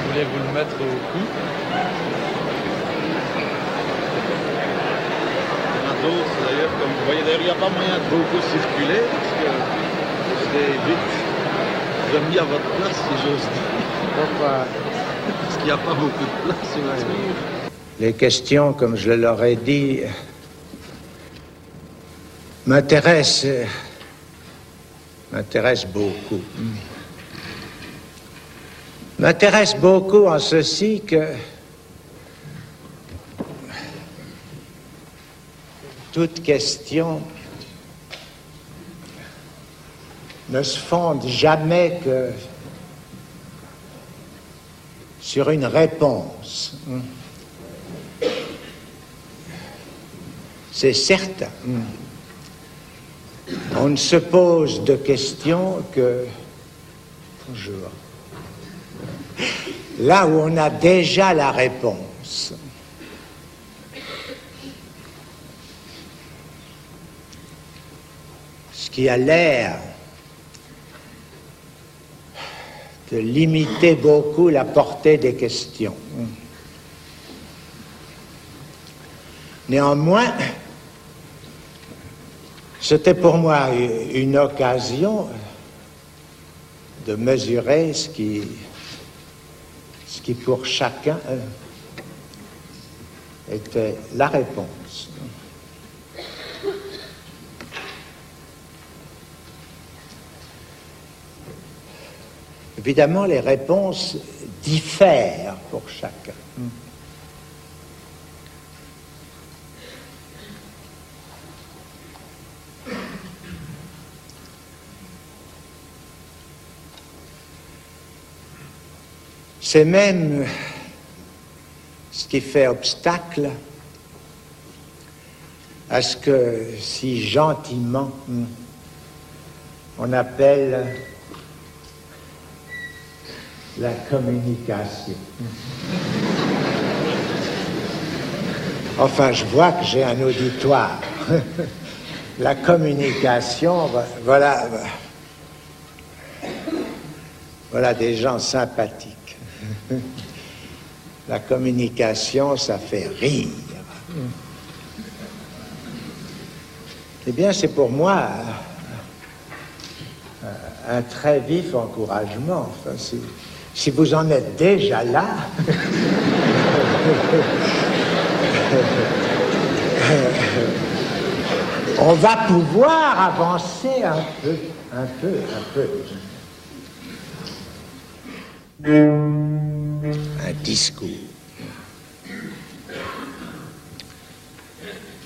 voulez vous le mettre au cou. Il y en a d'autres d'ailleurs, comme vous voyez. D'ailleurs, il n'y a pas moyen de beaucoup circuler parce que je serai vite remis à votre place, si j'ose dire. Pourquoi? Parce qu'il n'y a pas beaucoup de place sur la tour. Les questions, comme je leur ai dit, m'intéressent beaucoup. M'intéressent beaucoup en ceci que toute question ne se fonde jamais que sur une réponse. C'est certain. On ne se pose de questions que bonjour, là où on a déjà la réponse. Ce qui a l'air de limiter beaucoup la portée des questions. Néanmoins, c'était pour moi une occasion de mesurer ce qui pour chacun était la réponse. Évidemment, les réponses diffèrent pour chacun. C'est même ce qui fait obstacle à ce que si gentiment on appelle la communication. Enfin, je vois que j'ai un auditoire. La communication, voilà des gens sympathiques. La communication, ça fait rire. Eh bien, c'est pour moi un très vif encouragement. Enfin, si vous en êtes déjà là, on va pouvoir avancer un peu. Un discours.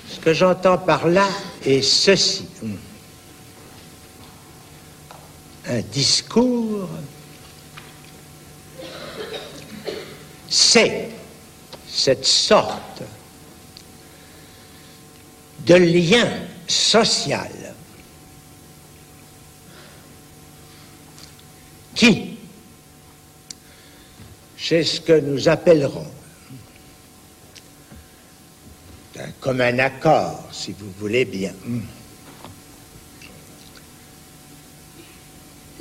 Ce que j'entends par là est ceci. Un discours, c'est cette sorte de lien social qui, chez ce que nous appellerons comme un accord, si vous voulez bien,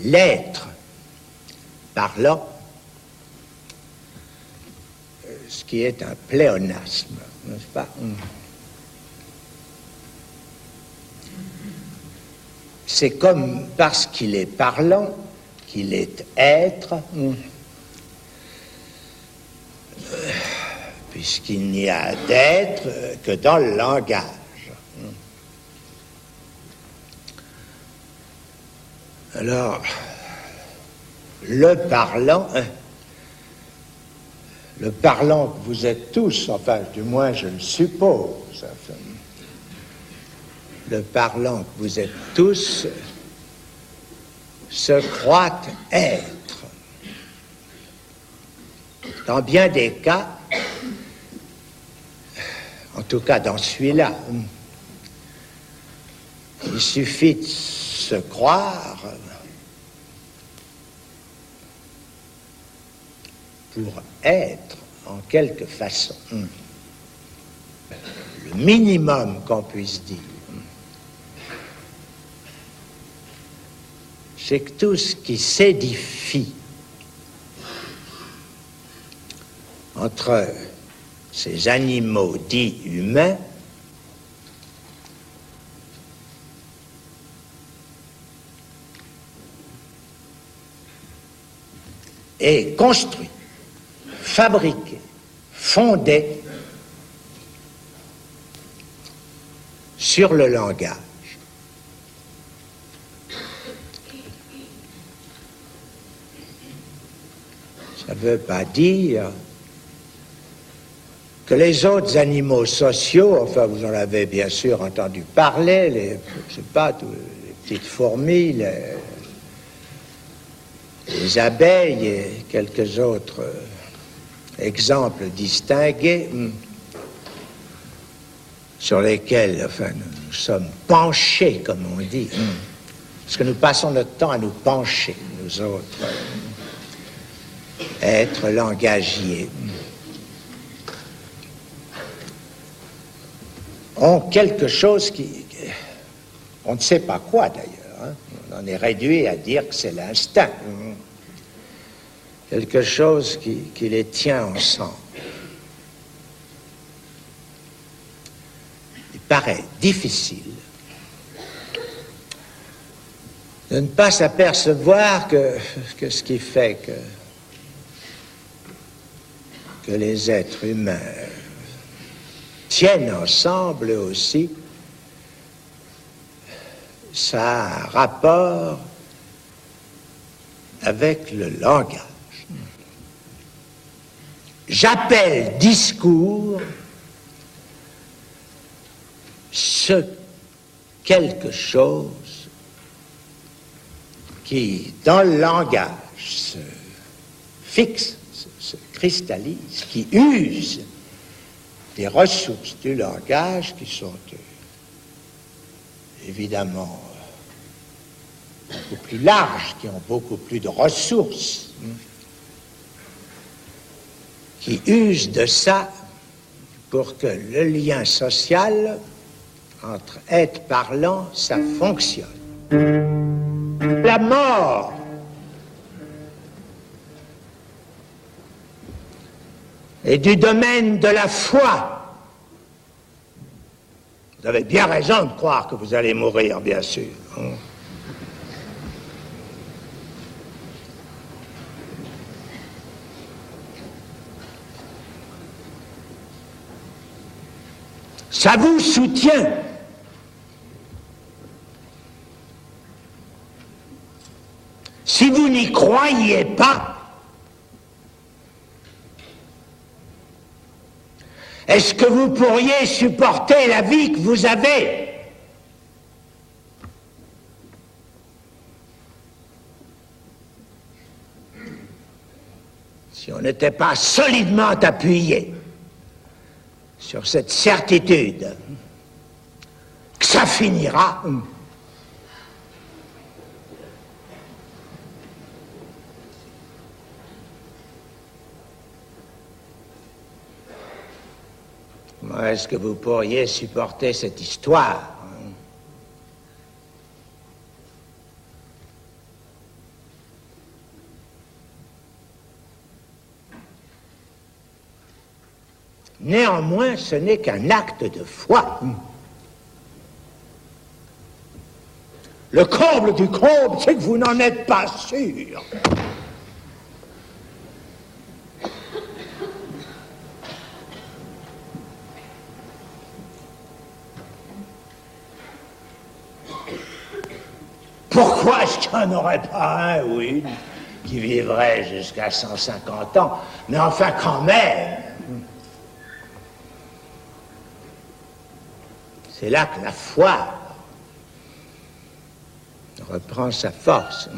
l'être parlant, ce qui est un pléonasme, n'est-ce pas? C'est comme parce qu'il est parlant, qu'il est être, puisqu'il n'y a d'être que dans le langage. Alors, le parlant que vous êtes tous, enfin, du moins je le suppose, enfin, le parlant que vous êtes tous se croit être. Dans bien des cas, en tout cas dans celui-là, il suffit de se croire pour être en quelque façon. Le minimum qu'on puisse dire, c'est que tout ce qui s'édifie entre ces animaux dits humains est construit, fabriqué, fondé sur le langage. Ça ne veut pas dire que les autres animaux sociaux, enfin vous en avez bien sûr entendu parler, je sais pas, les petites fourmis, les abeilles et quelques autres exemples distingués sur lesquels enfin, nous sommes penchés, comme on dit, parce que nous passons notre temps à nous pencher, nous autres êtres langagiers, ont quelque chose qui... On ne sait pas quoi d'ailleurs, hein. On en est réduit à dire que c'est l'instinct. Quelque chose qui les tient ensemble. Il paraît difficile de ne pas s'apercevoir que ce qui fait que les êtres humains tiennent ensemble aussi, ça a un rapport avec le langage. J'appelle discours ce quelque chose qui, dans le langage, se fixe, se cristallise, qui use des ressources du langage qui sont évidemment beaucoup plus larges, qui ont beaucoup plus de ressources, qui usent de ça pour que le lien social entre êtres parlants, ça fonctionne. La mort est du domaine de la foi. Vous avez bien raison de croire que vous allez mourir, bien sûr. Ça vous soutient. Si vous n'y croyez pas, est-ce que vous pourriez supporter la vie que vous avez? Si on n'était pas solidement appuyé sur cette certitude que ça finira, comment est-ce que vous pourriez supporter cette histoire? Néanmoins, ce n'est qu'un acte de foi. Le comble du comble, c'est que vous n'en êtes pas sûr. Pourquoi est-ce qu'il n'y en aurait pas un ou une qui vivrait jusqu'à 150 ans? Mais enfin, quand même, c'est là que la foi reprend sa force.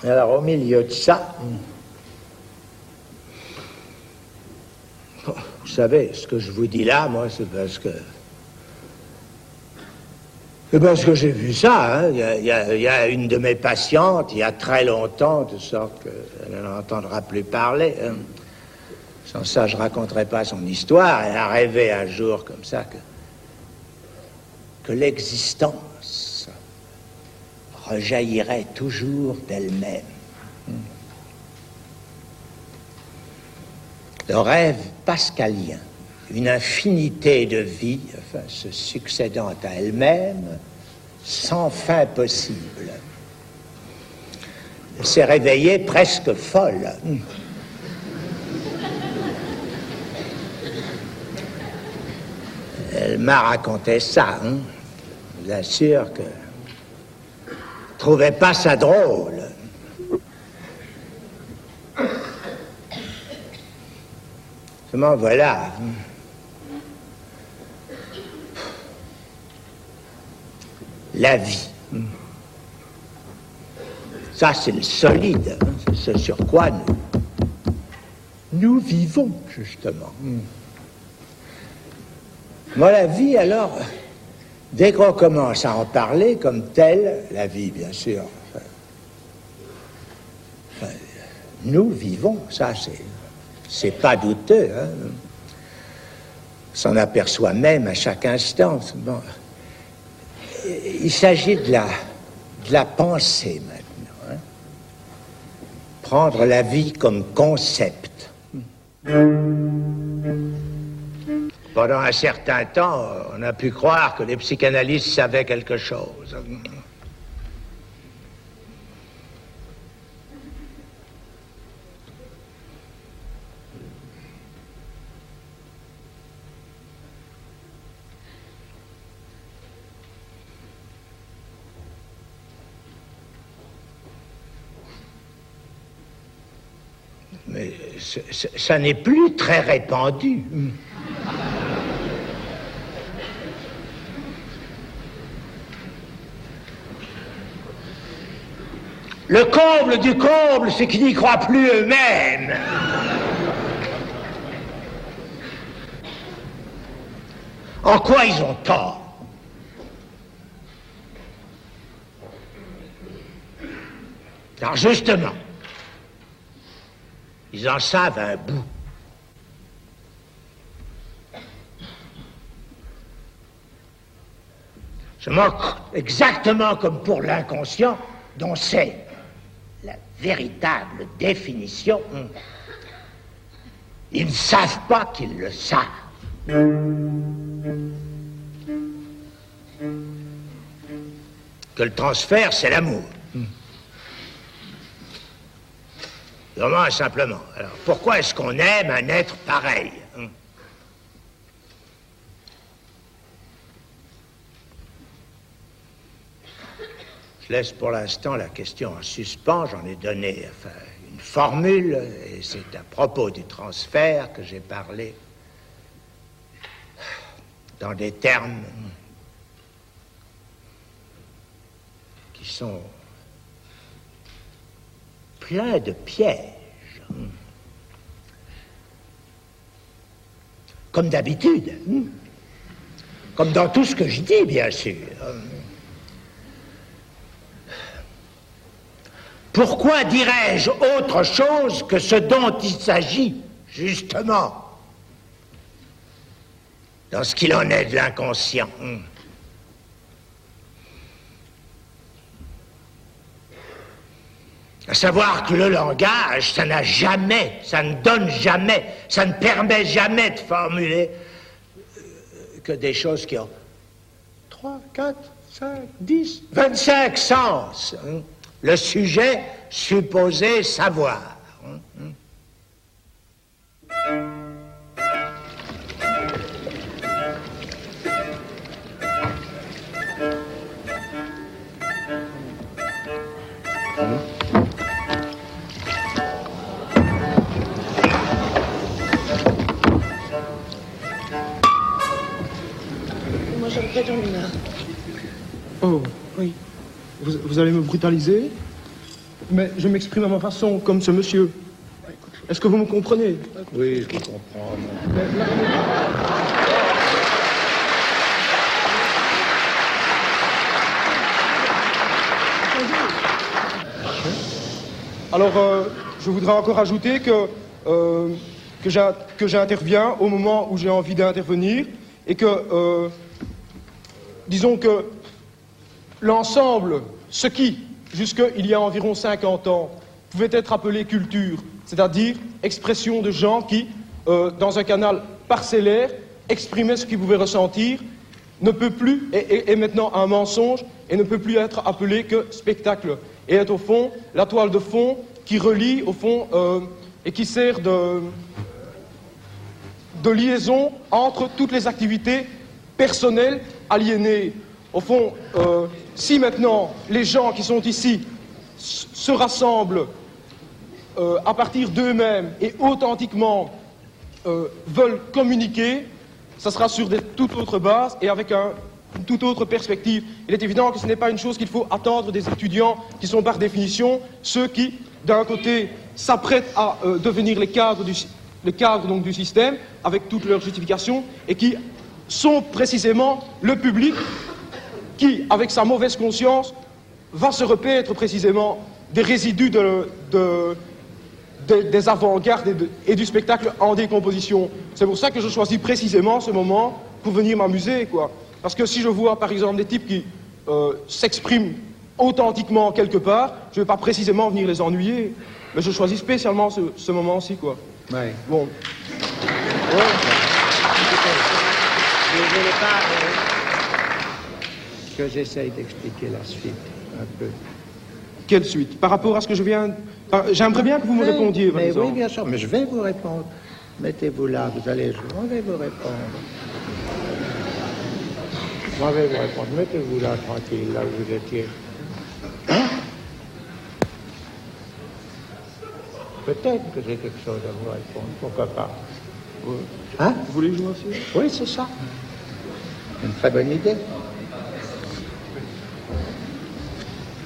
Alors, au milieu de ça, vous savez, ce que je vous dis là, moi, c'est parce que j'ai vu ça, hein. Il y a une de mes patientes, il y a très longtemps, de sorte qu'elle n'en entendra plus parler. Hein. Sans ça, je ne raconterai pas son histoire. Elle a rêvé un jour comme ça que l'existence rejaillirait toujours d'elle-même. Le rêve pascalien, une infinité de vies, enfin, se succédant à elle-même, sans fin possible. Elle s'est réveillée presque folle. Elle m'a raconté ça, hein. Je vous assure que je ne trouvais pas ça drôle. Seulement voilà. La vie. Ça, c'est le solide. Hein. C'est ce sur quoi nous vivons, justement. Moi, la vie, alors, dès qu'on commence à en parler comme telle, la vie, bien sûr, nous vivons, ça, c'est pas douteux. Hein. On s'en aperçoit même à chaque instant. Bon. Il s'agit de la pensée maintenant. Hein. Prendre la vie comme concept. Pendant un certain temps, on a pu croire que les psychanalystes savaient quelque chose. Mais ça n'est plus très répandu. Le comble du comble, c'est qu'ils n'y croient plus eux-mêmes. En quoi ils ont tort? Car justement, ils en savent un bout. Je moque exactement comme pour l'inconscient, dont c'est la véritable définition. Ils ne savent pas qu'ils le savent. Que le transfert, c'est l'amour. Vraiment et simplement. Alors, pourquoi est-ce qu'on aime un être pareil? Je laisse pour l'instant la question en suspens. J'en ai donné une formule, et c'est à propos du transfert que j'ai parlé dans des termes qui sont plein de pièges. Comme d'habitude. Comme dans tout ce que je dis, bien sûr. Pourquoi dirais-je autre chose que ce dont il s'agit, justement, dans ce qu'il en est de l'inconscient? À savoir que le langage, ça n'a jamais, ça ne donne jamais, ça ne permet jamais de formuler que des choses qui ont 3, 4, 5, 10, 25 sens. Le sujet supposé savoir. Moi, j'aimerais dans une heure. Oh, oui. Vous allez me brutaliser, mais je m'exprime à ma façon, comme ce monsieur. Est-ce que vous me comprenez? Oui, je comprends. Alors, je voudrais encore ajouter que j'interviens au moment où j'ai envie d'intervenir et que, disons que l'ensemble, ce qui, jusqu'il y a environ 50 ans, pouvait être appelé culture, c'est-à-dire expression de gens qui, dans un canal parcellaire, exprimer ce qu'il pouvait ressentir, ne peut plus, est maintenant un mensonge, et ne peut plus être appelé que spectacle. Et est au fond la toile de fond qui relie, au fond, et qui sert de liaison entre toutes les activités personnelles aliénées. Au fond, si maintenant les gens qui sont ici se rassemblent à partir d'eux-mêmes et authentiquement veulent communiquer, ça sera sur des toutes autres bases et avec une toute autre perspective. Il est évident que ce n'est pas une chose qu'il faut attendre des étudiants qui sont par définition ceux qui, d'un côté, s'apprêtent à devenir les cadres donc, du système avec toutes leurs justifications et qui sont précisément le public qui, avec sa mauvaise conscience, va se repaître précisément des résidus des avant-gardes et du spectacle en décomposition. C'est pour ça que je choisis précisément ce moment pour venir m'amuser, quoi. Parce que si je vois, par exemple, des types qui s'expriment authentiquement quelque part, je ne vais pas précisément venir les ennuyer. Mais je choisis spécialement ce moment-ci, quoi. Ouais. Bon. Ouais. Je ne voulais pas que j'essaye d'expliquer la suite un peu. Quelle suite? Par rapport à ce que je viens... J'aimerais bien que vous me répondiez, par exemple. Oui, bien sûr, mais je vais vous répondre. Mettez-vous là, vous allez jouer, on va vous répondre. On va vous répondre. Mettez-vous là, tranquille, là où vous étiez. Hein? Peut-être que j'ai quelque chose à vous répondre, pourquoi pas. Hein? Vous voulez jouer aussi? Oui, c'est ça. Une très bonne idée.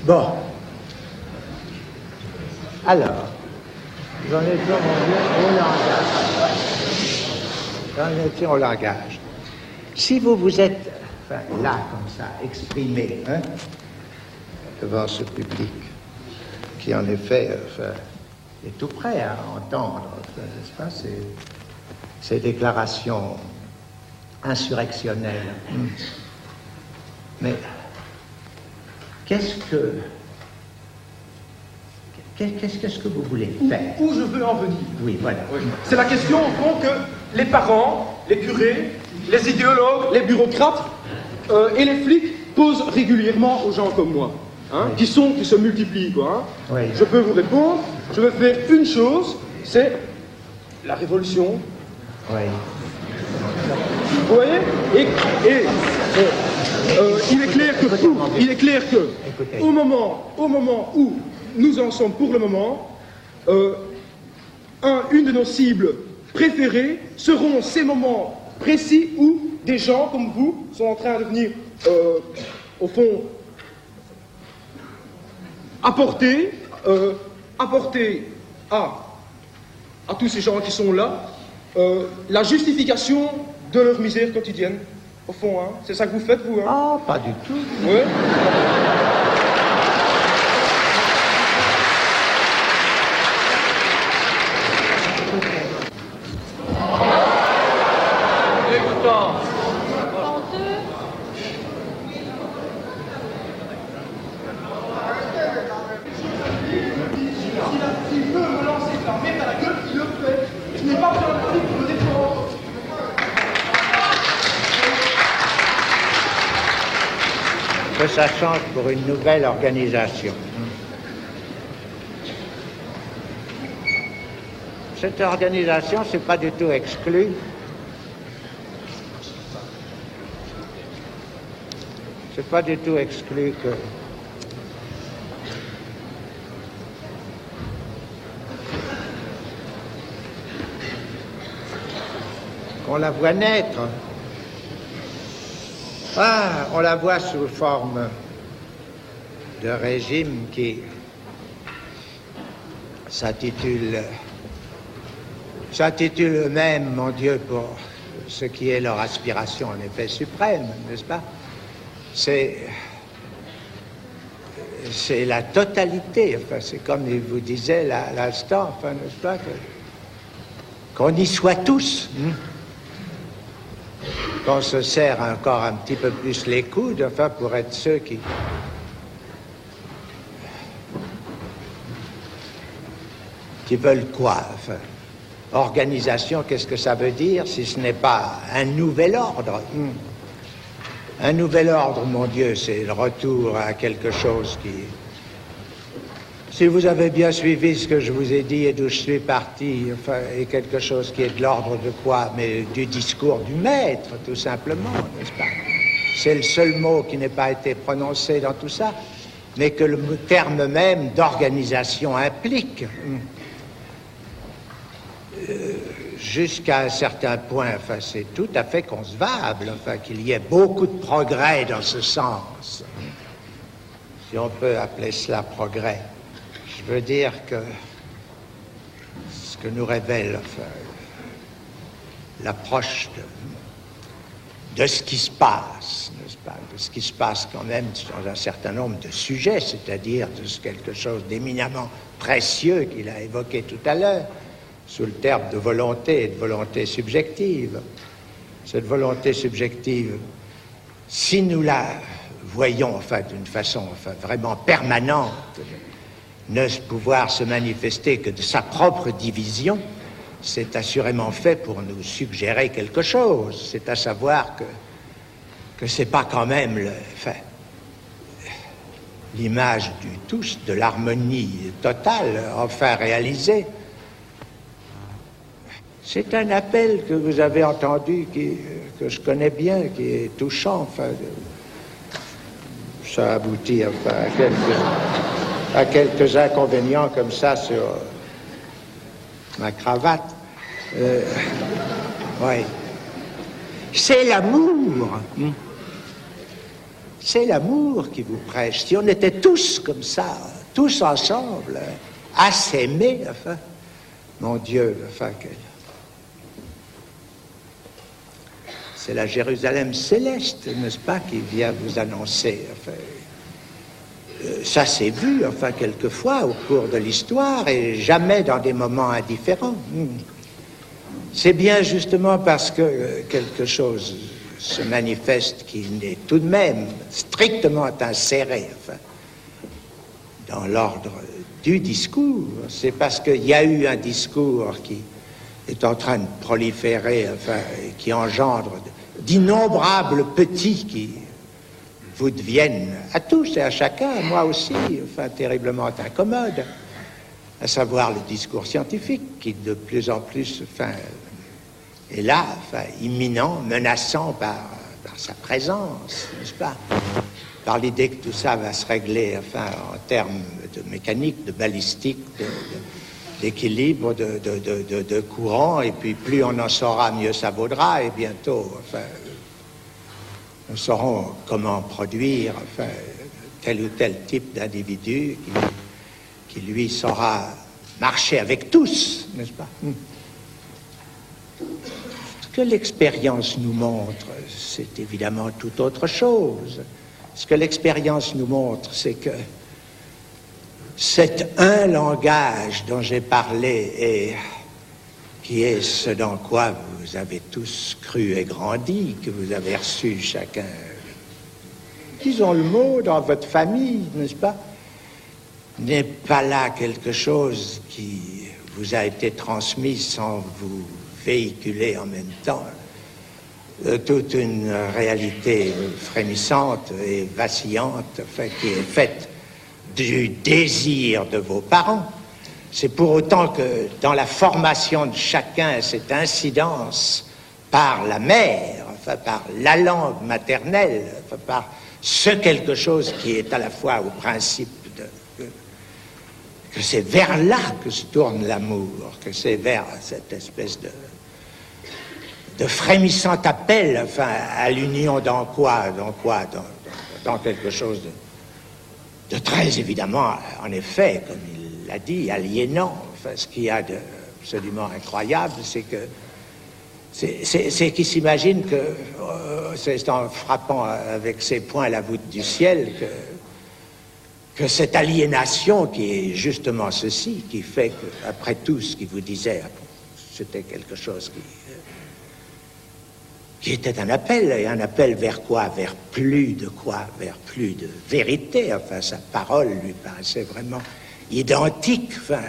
Bon. Alors, j'en étais au langage. J'en étais au langage. Si vous vous êtes, enfin, là, comme ça, exprimé, hein, devant ce public, qui en effet, enfin, est tout prêt à entendre, enfin, n'est-ce pas, ces déclarations insurrectionnelles. Mais qu'est-ce que vous voulez faire? Où je veux en venir? Oui, voilà. Oui. C'est la question, au fond, que les parents, les curés, les idéologues, les bureaucrates et les flics posent régulièrement aux gens comme moi, hein, oui. qui se multiplient, quoi. Hein. Oui. Je peux vous répondre, je vais faire une chose, c'est la révolution. Oui. Vous voyez? Il est clair que, au moment où nous en sommes pour le moment, une de nos cibles préférées seront ces moments précis où des gens comme vous sont en train de venir, au fond, apporter à tous ces gens qui sont là la justification de leur misère quotidienne. Au fond, hein. C'est ça que vous faites, vous, hein? Ah, pas du tout. Oui. Que ça change pour une nouvelle organisation. Cette organisation, c'est pas du tout exclu. C'est pas du tout exclu que qu'on la voit naître. Ah, on la voit sous forme de régime qui s'intitule eux-mêmes, mon Dieu, pour ce qui est leur aspiration en effet suprême, n'est-ce pas? C'est la totalité, enfin, c'est comme il vous disait à l'instant, enfin, n'est-ce pas, qu'on y soit tous. Qu'on se serre encore un petit peu plus les coudes, enfin, pour être ceux qui veulent quoi, enfin. Organisation, qu'est-ce que ça veut dire si ce n'est pas un nouvel ordre? Un nouvel ordre, mon Dieu, c'est le retour à quelque chose qui... Si vous avez bien suivi ce que je vous ai dit et d'où je suis parti, enfin, est quelque chose qui est de l'ordre de quoi? Mais du discours du maître, tout simplement, n'est-ce pas? C'est le seul mot qui n'ait pas été prononcé dans tout ça, mais que le terme même d'organisation implique. Jusqu'à un certain point, enfin, c'est tout à fait concevable, enfin, qu'il y ait beaucoup de progrès dans ce sens. Si on peut appeler cela progrès. Je veux dire que ce que nous révèle, enfin, l'approche de ce qui se passe, n'est-ce pas, de ce qui se passe quand même dans un certain nombre de sujets, c'est-à-dire de quelque chose d'éminemment précieux qu'il a évoqué tout à l'heure, sous le terme de volonté et de volonté subjective. Cette volonté subjective, si nous la voyons enfin, d'une façon enfin, vraiment permanente, ne pouvoir se manifester que de sa propre division, c'est assurément fait pour nous suggérer quelque chose. C'est à savoir que c'est pas quand même l'image du tous, de l'harmonie totale, enfin réalisée. C'est un appel que vous avez entendu, que je connais bien, qui est touchant. Enfin, ça aboutit enfin, à quelques inconvénients comme ça sur ma cravate. Oui. C'est l'amour. C'est l'amour qui vous prêche. Si on était tous comme ça, tous ensemble, à s'aimer, enfin, mon Dieu, enfin, c'est la Jérusalem céleste, n'est-ce pas, qui vient vous annoncer. Enfin, ça s'est vu, enfin, quelquefois au cours de l'histoire et jamais dans des moments indifférents. C'est bien justement parce que quelque chose se manifeste qui n'est tout de même strictement inséré, enfin, dans l'ordre du discours. C'est parce qu'il y a eu un discours qui est en train de proliférer, enfin, et qui engendre d'innombrables petits qui vous deviennent à tous et à chacun, à moi aussi, enfin, terriblement incommodes, à savoir le discours scientifique qui de plus en plus, enfin, est là, enfin, imminent, menaçant par sa présence, n'est-ce pas? Par l'idée que tout ça va se régler, enfin, en termes de mécanique, de balistique, d'équilibre, de courant, et puis plus on en saura, mieux ça vaudra, et bientôt, enfin, nous saurons comment produire, enfin, tel ou tel type d'individu qui lui saura marcher avec tous, n'est-ce pas? Ce que l'expérience nous montre, c'est évidemment tout autre chose. Ce que l'expérience nous montre, c'est que cet un langage dont j'ai parlé et qui est ce dans quoi vous avez tous cru et grandi, que vous avez reçu chacun, disons le mot, dans votre famille, n'est-ce pas, n'est pas là quelque chose qui vous a été transmis sans vous véhiculer en même temps toute une réalité frémissante et vacillante, enfin, qui est faite du désir de vos parents. C'est pour autant que dans la formation de chacun, cette incidence par la mère, enfin, par la langue maternelle, enfin, par ce quelque chose qui est à la fois au principe que c'est vers là que se tourne l'amour, que c'est vers cette espèce de frémissant appel, enfin, à l'union dans quelque chose de très évidemment, en effet, comme il l'a dit, aliénant. Enfin, ce qu'il y a d'absolument incroyable, c'est que c'est qu'il s'imagine que c'est en frappant avec ses poings la voûte du ciel que cette aliénation qui est justement ceci, qui fait que, après tout ce qu'il vous disait, c'était quelque chose qui était un appel, et un appel vers quoi? Vers plus de quoi? Vers plus de vérité. Enfin, sa parole lui paraissait vraiment identique, enfin,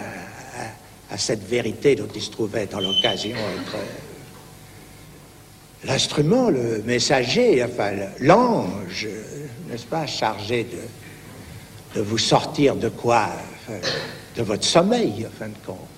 à cette vérité dont il se trouvait en l'occasion être l'instrument, le messager, enfin l'ange, n'est-ce pas, chargé de vous sortir de quoi, de votre sommeil, en fin de compte.